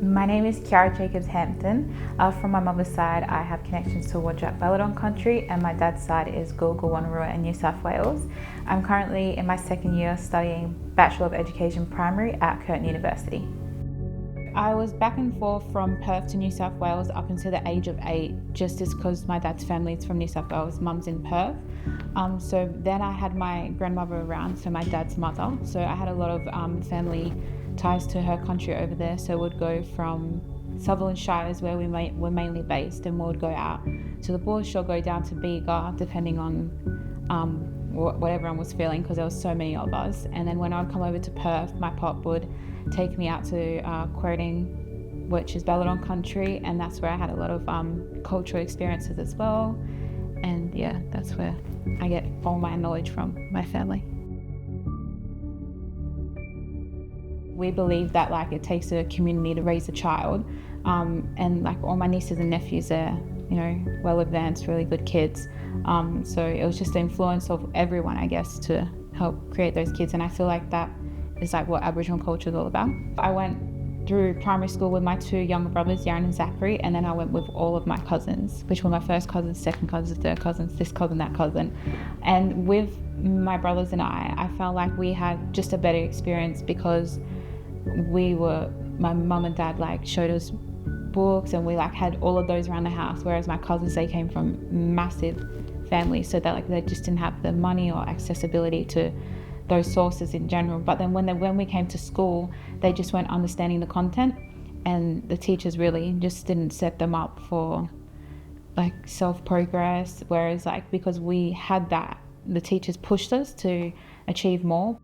My name is Kiahara Jacobs-Hampton. From my mother's side, I have connections to Wadjuk Noongar country, and my dad's side is Boorloo in New South Wales. I'm currently in my second year studying Bachelor of Education Primary at Curtin University. I was back and forth from Perth to New South Wales up until the age of 8, just because my dad's family is from New South Wales, mum's in Perth. So then I had my grandmother around, so my dad's mother. So I had a lot of family ties to her country over there. So we'd go from Sutherland Shires, where were mainly based, and we'd go out to the Boorloo, go down to Bega, depending on what everyone was feeling, because there was so many of us. And then when I'd come over to Perth, my pop would take me out to Curtin, which is Boorloo country, and that's where I had a lot of cultural experiences as well. And yeah, that's where I get all my knowledge from, my family. We believe that it takes a community to raise a child, and all my nieces and nephews are, well advanced, really good kids. So it was just the influence of everyone, I guess, to help create those kids, and I feel like that is what Aboriginal culture is all about. I went through primary school with my 2 younger brothers, Yaron and Zachary, and then I went with all of my cousins, which were my first cousins, second cousins, third cousins, this cousin, that cousin. And with my brothers and I felt like we had just a better experience because my mum and dad showed us books, and we had all of those around the house, whereas my cousins, they came from massive families, so that they just didn't have the money or accessibility to those sources in general. But then when we came to school, they just weren't understanding the content, and the teachers really just didn't set them up for self-progress, whereas because we had that, the teachers pushed us to achieve more.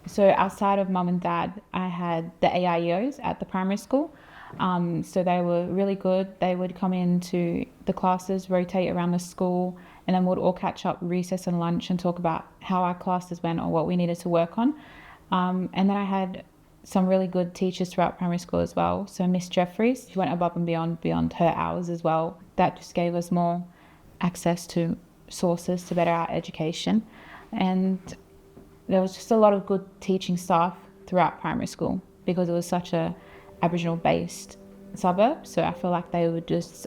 So outside of mum and dad, I had the AIEOs at the primary school. So they were really good. They would come into the classes, rotate around the school, and then we'd all catch up recess and lunch and talk about how our classes went or what we needed to work on. And then I had some really good teachers throughout primary school as well. So Miss Jeffries, she went above and beyond her hours as well. That just gave us more access to sources to better our education. And there was just a lot of good teaching staff throughout primary school because it was such a Aboriginal based suburb. So I feel like they were just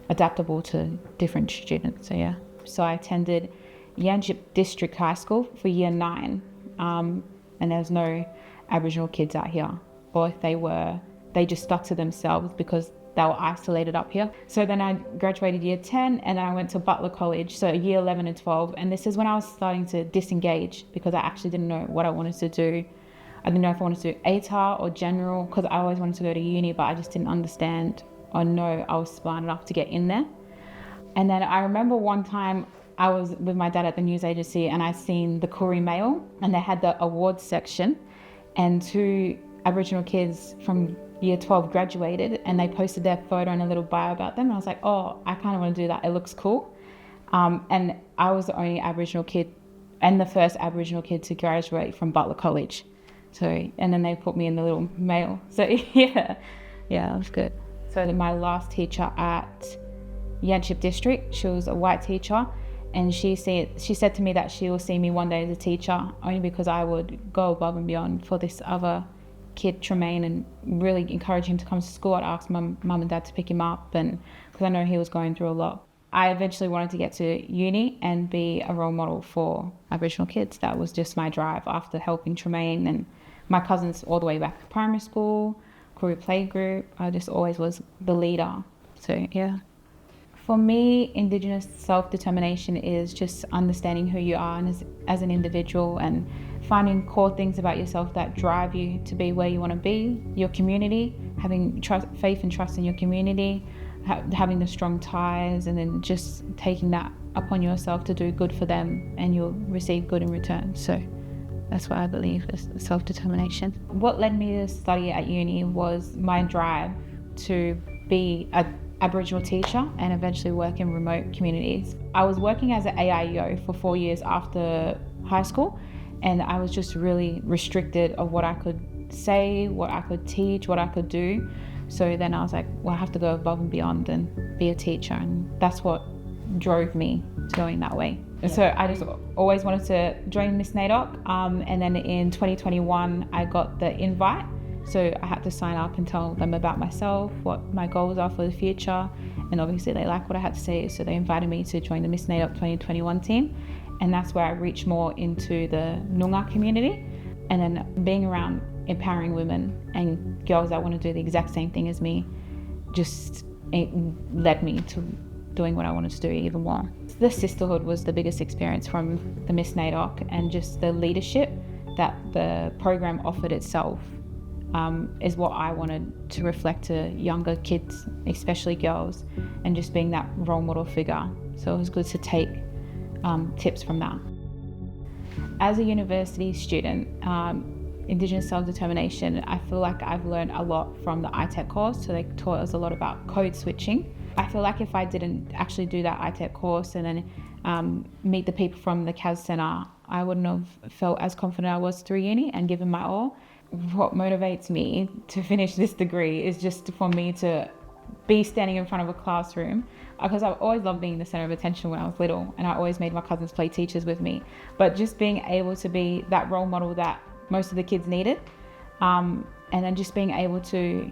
adaptable to different students. So yeah. So I attended Wadjuk District High School for year 9. And there's no Aboriginal kids out here. Or if they were, they just stuck to themselves because they were isolated up here. So then I graduated year 10, and then I went to Butler College, so year 11 and 12. And this is when I was starting to disengage because I actually didn't know what I wanted to do. I didn't know if I wanted to do ATAR or general, because I always wanted to go to uni, but I just didn't understand or know I was smart enough to get in there. And then I remember one time I was with my dad at the news agency, and I seen the Koori Mail, and they had the awards section, and 2 Aboriginal kids from year 12 graduated, and they posted their photo and a little bio about them. And I was like, oh, I kind of want to do that. It looks cool. And I was the only Aboriginal kid and the first Aboriginal kid to graduate from Butler College. So, and then they put me in the little mail. So yeah, it was good. So my last teacher at Wadjuk District, she was a white teacher, and she said to me that she will see me one day as a teacher, only because I would go above and beyond for this other kid, Tremaine, and really encourage him to come to school. I'd ask mum and dad to pick him up, and because I know he was going through a lot. I eventually wanted to get to uni and be a role model for Aboriginal kids. That was just my drive after helping Tremaine and my cousins all the way back to primary school, Koori playgroup. I just always was the leader. So yeah. For me, Indigenous self-determination is just understanding who you are as an individual, and finding core things about yourself that drive you to be where you want to be, your community, having faith and trust in your community, having the strong ties, and then just taking that upon yourself to do good for them, and you'll receive good in return. So that's what I believe is self-determination. What led me to study at uni was my drive to be an Aboriginal teacher and eventually work in remote communities. I was working as an AIEO for 4 years after high school, and I was just really restricted of what I could say, what I could teach, what I could do. So then I was like, well, I have to go above and beyond and be a teacher, and that's what drove me to going that way. Yeah. So I just always wanted to join Miss NAIDOC, and then in 2021 I got the invite So I had to sign up and tell them about myself, what my goals are for the future. And obviously they liked what I had to say, so they invited me to join the Miss NAIDOC 2021 team. And that's where I reached more into the Noongar community. And then being around empowering women and girls that want to do the exact same thing as me, just it led me to doing what I wanted to do even more. The sisterhood was the biggest experience from the Miss NAIDOC, and just the leadership that the program offered itself is what I wanted to reflect to younger kids, especially girls, and just being that role model figure. So it was good to take tips from that. As a university student, Indigenous self-determination, I feel like I've learned a lot from the ITEC course. So they taught us a lot about code switching. I feel like if I didn't actually do that ITEC course and then meet the people from the CAS Centre, I wouldn't have felt as confident I was through uni and given my all. What motivates me to finish this degree is just for me to be standing in front of a classroom, because I've always loved being the centre of attention when I was little, and I always made my cousins play teachers with me. But just being able to be that role model that most of the kids needed, and then just being able to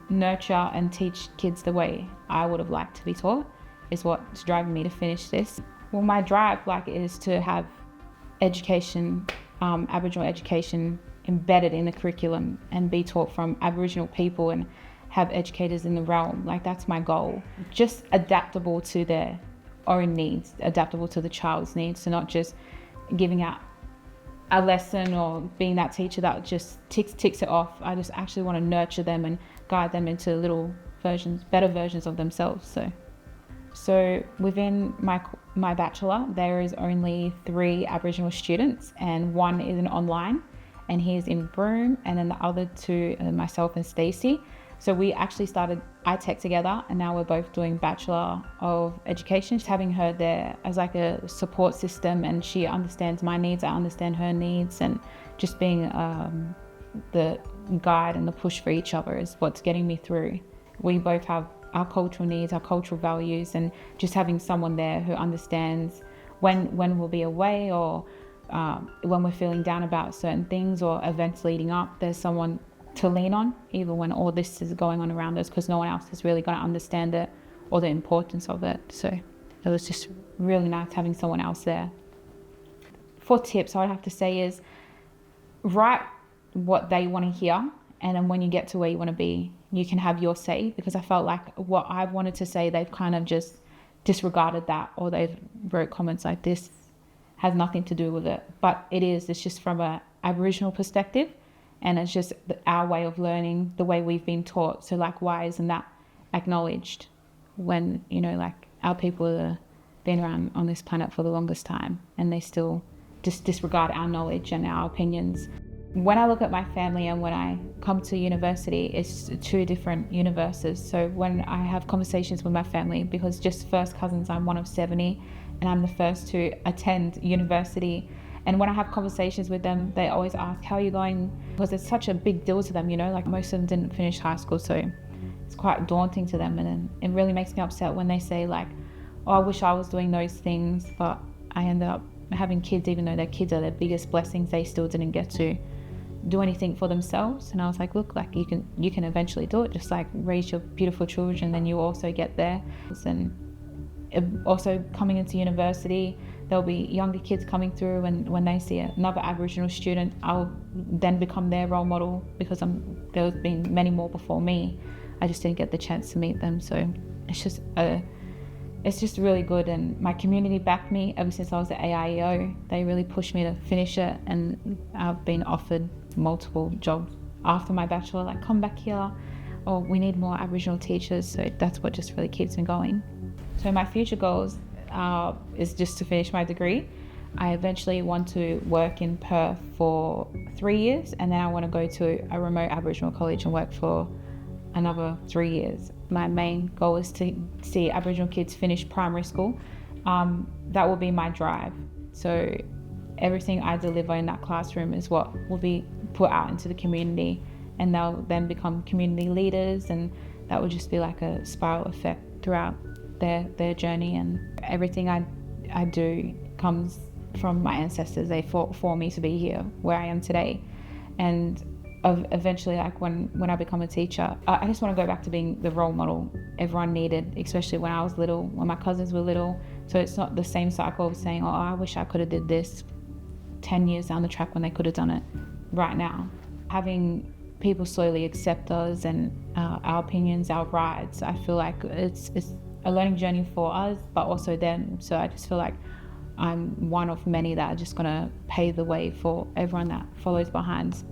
nurture and teach kids the way I would have liked to be taught is what's driving me to finish this. Well, my drive is to have education, Aboriginal education embedded in the curriculum and be taught from Aboriginal people and have educators in the realm. That's my goal. Just adaptable to their own needs, adaptable to the child's needs, so not just giving out a lesson or being that teacher that just ticks it off. I just actually want to nurture them and guide them into little versions, better versions of themselves. So within my bachelor, there is only 3 Aboriginal students, and one is an online, and he is in Broome, and then the other 2 are myself and Stacey. So we actually started ITEC together, and now we're both doing Bachelor of Education. Just having her there as a support system, and she understands my needs, I understand her needs, and just being the guide and the push for each other is what's getting me through. We both have our cultural needs, our cultural values, and just having someone there who understands when we'll be away, or when we're feeling down about certain things or events leading up, there's someone to lean on, even when all this is going on around us, because no one else is really going to understand it or the importance of it. So it was just really nice having someone else there. For tips, I would have to say is write what they want to hear, and then when you get to where you want to be, you can have your say, because I felt like what I wanted to say, they've kind of just disregarded that, or they've wrote comments like, this has nothing to do with it. But it's just from an Aboriginal perspective, and it's just our way of learning, the way we've been taught. So why isn't that acknowledged when, our people have been around on this planet for the longest time, and they still just disregard our knowledge and our opinions. When I look at my family and when I come to university, it's 2 different universes. So when I have conversations with my family, because just first cousins, I'm one of 70, and I'm the first to attend university. And when I have conversations with them, they always ask, how are you going? Because it's such a big deal to them, most of them didn't finish high school, so it's quite daunting to them. And then it really makes me upset when they say oh, I wish I was doing those things, but I ended up having kids, even though their kids are their biggest blessings, they still didn't get to do anything for themselves. And I was like, look, you can eventually do it, just raise your beautiful children, then you also get there. And also coming into university, there'll be younger kids coming through, and when they see another Aboriginal student, I'll then become their role model, because there's been many more before me. I just didn't get the chance to meet them. So it's just really good, and my community backed me ever since I was at AIEO. They really pushed me to finish it, and I've been offered multiple jobs after my bachelor, come back here, or we need more Aboriginal teachers. So that's what just really keeps me going. So my future goals is just to finish my degree. I eventually want to work in Perth for 3 years, and then I want to go to a remote Aboriginal college and work for another 3 years. My main goal is to see Aboriginal kids finish primary school. That will be my drive. So everything I deliver in that classroom is what will be put out into the community, and they'll then become community leaders, and that will just be a spiral effect throughout their journey. And everything I do comes from my ancestors. They fought for me to be here where I am today. And eventually, like when I become a teacher, I just want to go back to being the role model everyone needed, especially when I was little, when my cousins were little. So it's not the same cycle of saying, oh, I wish I could have did this 10 years down the track when they could have done it right now. Having people slowly accept us and our opinions, our rights, I feel like it's a learning journey for us, but also them. So I just feel like I'm one of many that are just going to pave the way for everyone that follows behind.